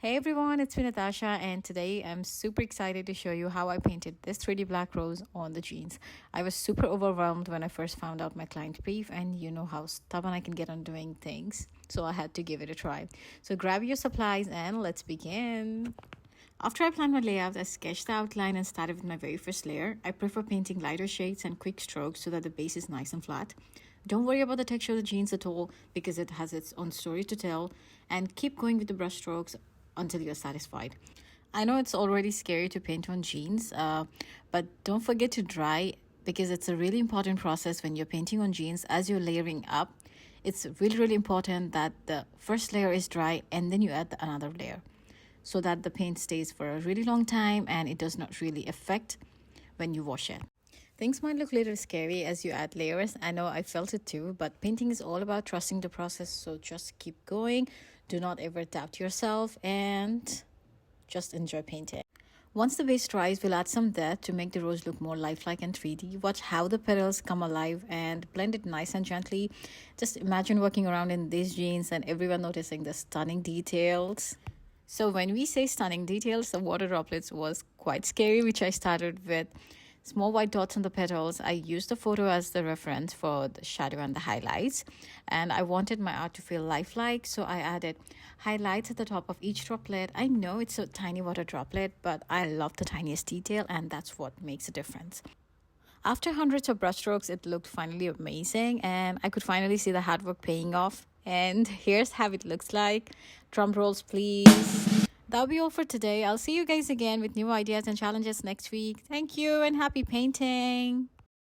Hey everyone, it's me Natasha, and today I'm super excited to show you how I painted this 3D black rose on the jeans. I was super overwhelmed when I first found out my client brief, and you know how stubborn I can get on doing things, so I had to give it a try. So grab your supplies and let's begin. After I planned my layout, I sketched the outline and started with my very first layer. I prefer painting lighter shades and quick strokes so that the base is nice and flat. Don't worry about the texture of the jeans at all because it has its own story to tell, and keep going with the brush strokes until you're satisfied. I know it's already scary to paint on jeans, but don't forget to dry because it's a really important process when you're painting on jeans as you're layering up. It's really important that the first layer is dry and then you add another layer so that the paint stays for a really long time and it does not really affect when you wash it. Things might look a little scary as you add layers. I know I felt it too, but painting is all about trusting the process, so just keep going. Do not ever doubt yourself and just enjoy painting. Once the base dries, we'll add some depth to make the rose look more lifelike and 3D. Watch how the petals come alive and blend it nice and gently. Just imagine walking around in these jeans and everyone noticing the stunning details. So when we say stunning details, the water droplets was quite scary, which I started with small white dots on the petals. I used the photo as the reference for the shadow and the highlights, and I wanted my art to feel lifelike, so I added highlights at the top of each droplet. I know it's a tiny water droplet, but I love the tiniest detail, and that's what makes a difference. After hundreds of brushstrokes, it looked finally amazing, and I could finally see the hard work paying off. And here's how it looks like. Drum rolls, please. That'll be all for today. I'll see you guys again with new ideas and challenges next week. Thank you and happy painting.